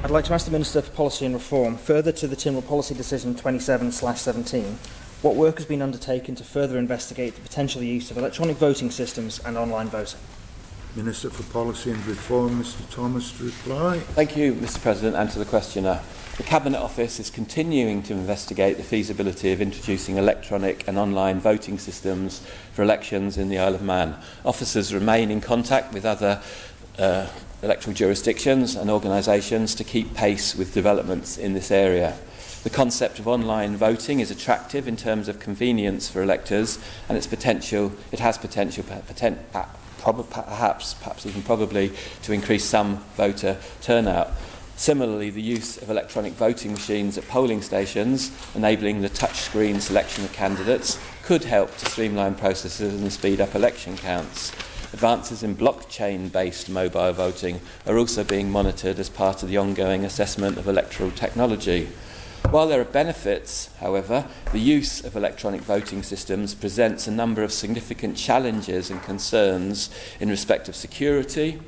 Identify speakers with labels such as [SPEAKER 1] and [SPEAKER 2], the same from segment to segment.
[SPEAKER 1] I'd like to ask the Minister for Policy and Reform, further to the Tynwald Policy Decision 27/17, what work has been undertaken to further investigate the potential use of electronic voting systems and online voting?
[SPEAKER 2] Minister for Policy and Reform, Mr Thomas, to reply.
[SPEAKER 3] Thank you, Mr President, and to the questioner. The Cabinet Office is continuing to investigate the feasibility of introducing electronic and online voting systems for elections in the Isle of Man. Officers remain in contact with other electoral jurisdictions and organisations to keep pace with developments in this area. The concept of online voting is attractive in terms of convenience for electors, and it has potential perhaps even probably to increase some voter turnout. Similarly, the use of electronic voting machines at polling stations, enabling the touchscreen selection of candidates, could help to streamline processes and speed up election counts. Advances in blockchain-based mobile voting are also being monitored as part of the ongoing assessment of electoral technology. While there are benefits, however, the use of electronic voting systems presents a number of significant challenges and concerns in respect of security,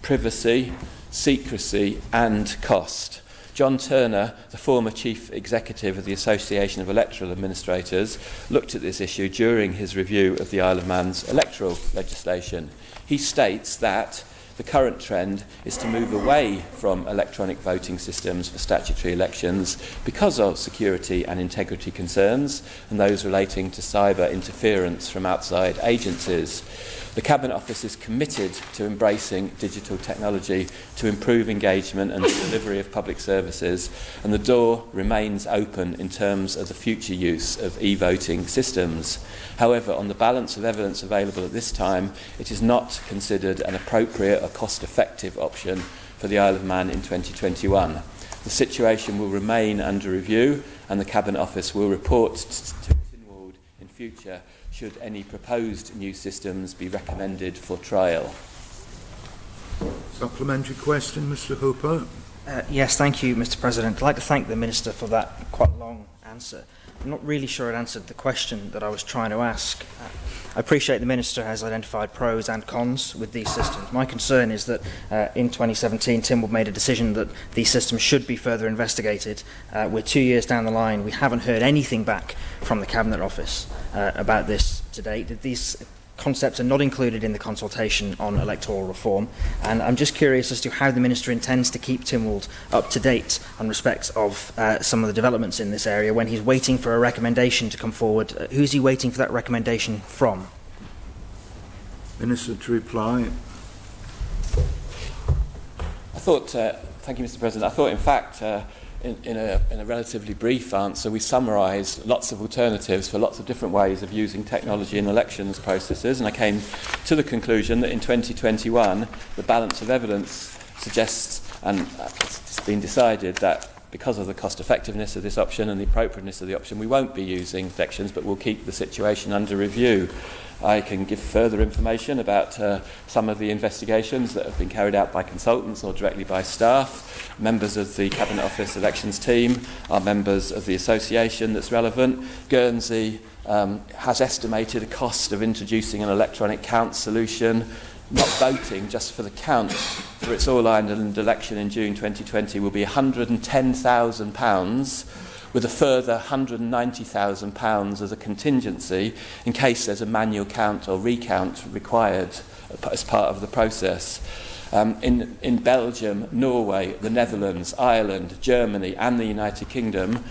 [SPEAKER 3] privacy, secrecy and cost. John Turner, the former Chief Executive of the Association of Electoral Administrators, looked at this issue during his review of the Isle of Man's electoral legislation. He states that the current trend is to move away from electronic voting systems for statutory elections because of security and integrity concerns and those relating to cyber interference from outside agencies. The Cabinet Office is committed to embracing digital technology to improve engagement and delivery of public services, and the door remains open in terms of the future use of e-voting systems. However, on the balance of evidence available at this time, it is not considered an appropriate or cost-effective option for the Isle of Man in 2021. The situation will remain under review, and the Cabinet Office will report to Tynwald in future should any proposed new systems be recommended for trial.
[SPEAKER 2] Supplementary question, Mr Hooper.
[SPEAKER 1] Yes, thank you, Mr President. I'd like to thank the Minister for that quite long answer. I'm not really sure it answered the question that I was trying to ask. I appreciate the Minister has identified pros and cons with these systems. My concern is that in 2017, Tynwald made a decision that these systems should be further investigated. We're 2 years down the line. We haven't heard anything back from the Cabinet Office about this to date. These concepts are not included in the consultation on electoral reform, and I'm just curious as to how the Minister intends to keep Tynwald up to date on respects of some of the developments in this area when he's waiting for a recommendation to come forward. Who's he waiting for that recommendation from?
[SPEAKER 2] Minister to reply.
[SPEAKER 3] Thank you, Mr President. I thought, in fact, in a relatively brief answer, we summarised lots of alternatives for lots of different ways of using technology in elections processes, and I came to the conclusion that in 2021 the balance of evidence suggests, and it's been decided, that because of the cost effectiveness of this option and the appropriateness of the option, we won't be using elections, but we'll keep the situation under review. I can give further information about some of the investigations that have been carried out by consultants or directly by staff. Members of the Cabinet Office elections team are members of the association that's relevant. Guernsey has estimated a cost of introducing an electronic count solution, not voting, just for the count for its all-Ireland election in June 2020 will be £110,000, with a further £190,000 as a contingency in case there's a manual count or recount required as part of the process. In Belgium, Norway, the Netherlands, Ireland, Germany and the United Kingdom,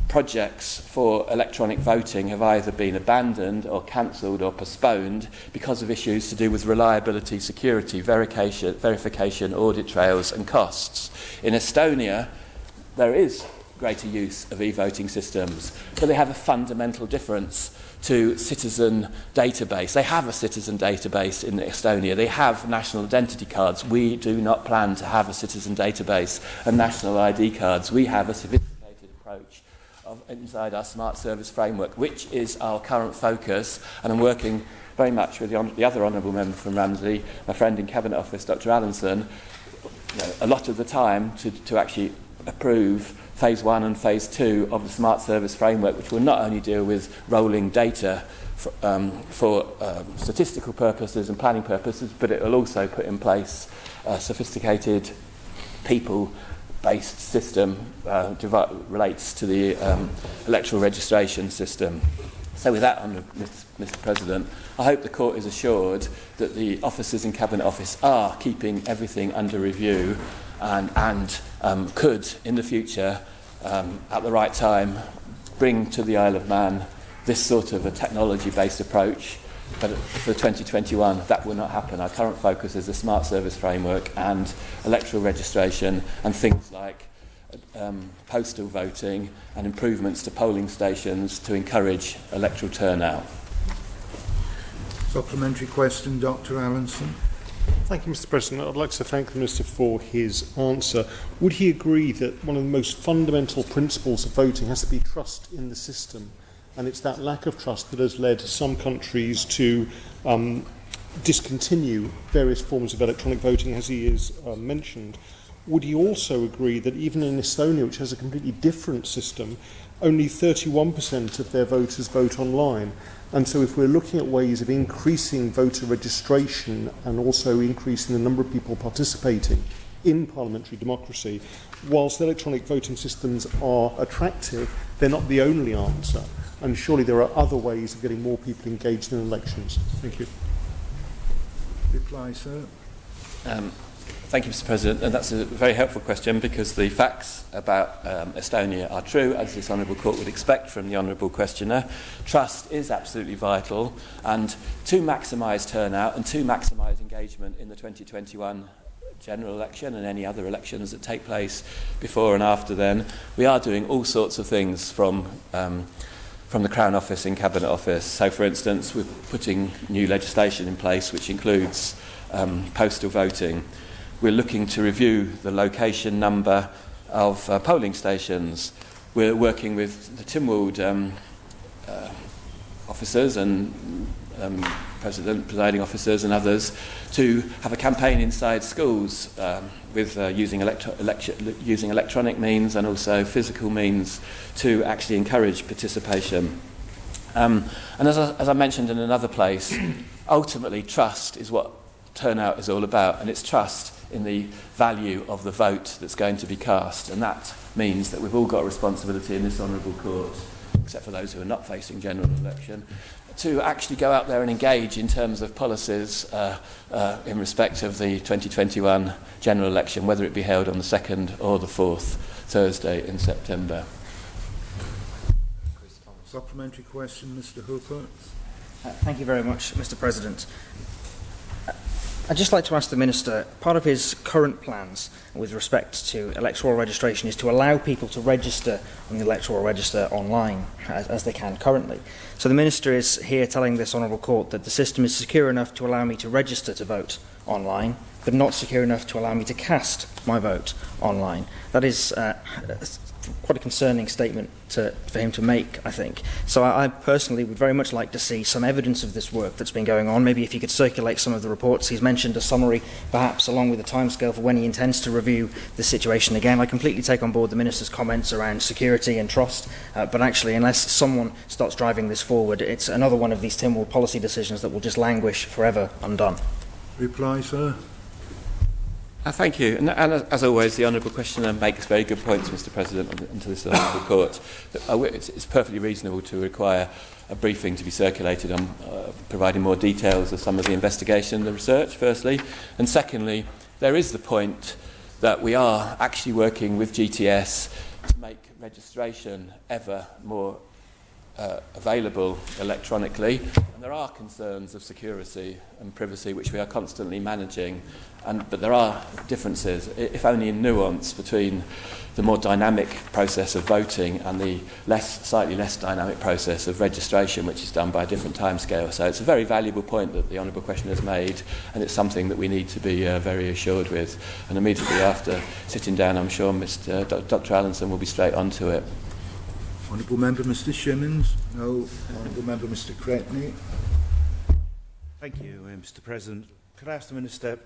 [SPEAKER 3] projects for electronic voting have either been abandoned or cancelled or postponed because of issues to do with reliability, security, verification, audit trails and costs. In Estonia, there is greater use of e-voting systems, but they have a fundamental difference to citizen database. They have a citizen database in Estonia. They have national identity cards. We do not plan to have a citizen database and national ID cards. We have a sophisticated approach inside our smart service framework, which is our current focus, and I'm working very much with the other honourable member from Ramsey, my friend in Cabinet Office, Dr Allinson, a lot of the time to actually approve Phase 1 and Phase 2 of the Smart Service Framework, which will not only deal with rolling data for statistical purposes and planning purposes, but it will also put in place sophisticated people based system relates to the electoral registration system. So with that, Mr President, I hope the Court is assured that the officers in Cabinet Office are keeping everything under review and could, in the future, at the right time, bring to the Isle of Man this sort of a technology-based approach. But for 2021, that will not happen. Our current focus is the Smart Service Framework and electoral registration and things like postal voting and improvements to polling stations to encourage electoral turnout.
[SPEAKER 2] Supplementary question, Dr. Allinson.
[SPEAKER 4] Thank you, Mr. President. I'd like to thank the Minister for his answer. Would he agree that one of the most fundamental principles of voting has to be trust in the system? And it's that lack of trust that has led some countries to discontinue various forms of electronic voting, as he has mentioned. Would he also agree that even in Estonia, which has a completely different system, only 31% of their voters vote online? And so if we're looking at ways of increasing voter registration and also increasing the number of people participating in parliamentary democracy, whilst electronic voting systems are attractive, they're not the only answer. And surely there are other ways of getting more people engaged in elections. Thank you.
[SPEAKER 2] Reply, sir.
[SPEAKER 3] Thank you, Mr. President. And that's a very helpful question because the facts about Estonia are true, as this Honourable Court would expect from the Honourable Questioner. Trust is absolutely vital, and to maximise turnout and to maximise engagement in the 2021 general election and any other elections that take place before and after then, we are doing all sorts of things from the Crown Office in Cabinet Office. So, for instance, we're putting new legislation in place which includes postal voting. We're looking to review the location number of polling stations. We're working with the Tynwald officers and presiding officers and others to have a campaign inside schools with using electronic means and also physical means to actually encourage participation. And as I mentioned in another place, ultimately trust is what turnout is all about, and it's trust in the value of the vote that's going to be cast, and that means that we've all got a responsibility in this Honourable Court, except for those who are not facing general election, to actually go out there and engage in terms of policies in respect of the 2021 general election, whether it be held on the 2nd or the 4th Thursday in September.
[SPEAKER 2] Supplementary question, Mr. Hooper.
[SPEAKER 1] Thank you very much, Mr. President. I'd just like to ask the Minister, part of his current plans with respect to electoral registration is to allow people to register on the electoral register online, as they can currently. So the Minister is here telling this Honourable Court that the system is secure enough to allow me to register to vote online, but not secure enough to allow me to cast my vote online. That is quite a concerning statement for him to make, I think. So I personally would very much like to see some evidence of this work that's been going on. Maybe if you could circulate some of the reports. He's mentioned a summary, perhaps, along with a timescale for when he intends to review the situation again. I completely take on board the Minister's comments around security and trust, but actually, unless someone starts driving this forward, it's another one of these Tynwald policy decisions that will just languish forever undone.
[SPEAKER 2] Reply, sir.
[SPEAKER 3] Thank you. And as always, the Honourable Questioner makes very good points, Mr. President, into this Honourable Court. It's perfectly reasonable to require a briefing to be circulated on providing more details of some of the investigation and the research, firstly. And secondly, there is the point that we are actually working with GTS to make registration ever more available electronically, and there are concerns of security and privacy which we are constantly managing, but there are differences, if only in nuance, between the more dynamic process of voting and the slightly less dynamic process of registration, which is done by a different timescale. So it's a very valuable point that the Honourable Questioner has made, and it's something that we need to be very assured with. And immediately after sitting down, I'm sure Dr. Allinson will be straight onto it.
[SPEAKER 2] Honourable Member Mr. Shimmons. No. Honourable Member Mr. Cretney.
[SPEAKER 5] Thank you, Mr. President. Could I ask the Minister,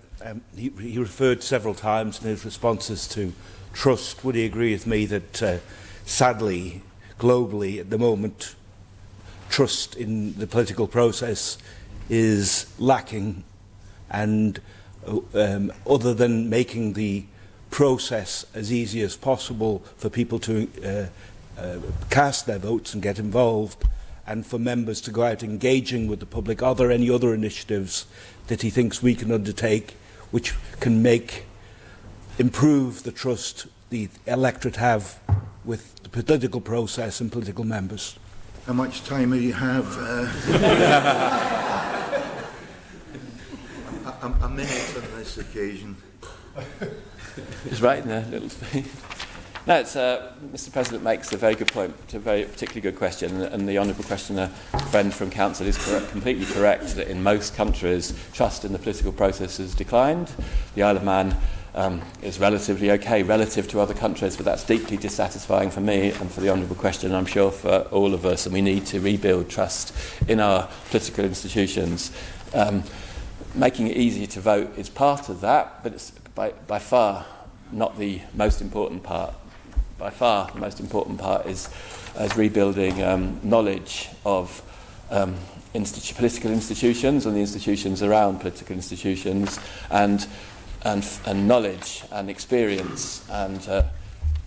[SPEAKER 5] he referred several times in his responses to trust. Would he agree with me that, sadly, globally at the moment, trust in the political process is lacking, and other than making the process as easy as possible for people to cast their votes and get involved, and for members to go out engaging with the public? Are there any other initiatives that he thinks we can undertake which can improve the trust the electorate have with the political process and political members?
[SPEAKER 2] How much time do you have? A minute on this occasion.
[SPEAKER 3] Just writing a little thing. No, Mr. President makes a very good point. It's a very particularly good question, and the honourable questioner, friend from Council, is completely correct that in most countries trust in the political process has declined. The Isle of Man is relatively okay relative to other countries, but that's deeply dissatisfying for me and for the honourable question, I'm sure for all of us, and we need to rebuild trust in our political institutions. Making it easier to vote is part of that, but it's by far not the most important part. By far, the most important part is rebuilding knowledge of political institutions and the institutions around political institutions, and knowledge and experience and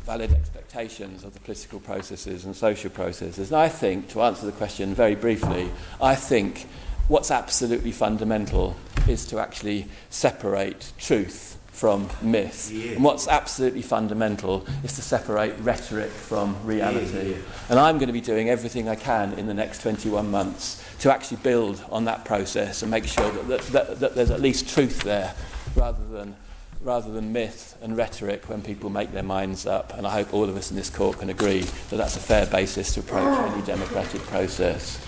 [SPEAKER 3] valid expectations of the political processes and social processes. And I think, to answer the question very briefly, I think what's absolutely fundamental is to actually separate truth from myth. Yeah. And what's absolutely fundamental is to separate rhetoric from reality. Yeah. And I'm going to be doing everything I can in the next 21 months to actually build on that process and make sure that there's at least truth there rather than myth and rhetoric when people make their minds up. And I hope all of us in this court can agree that that's a fair basis to approach any democratic process.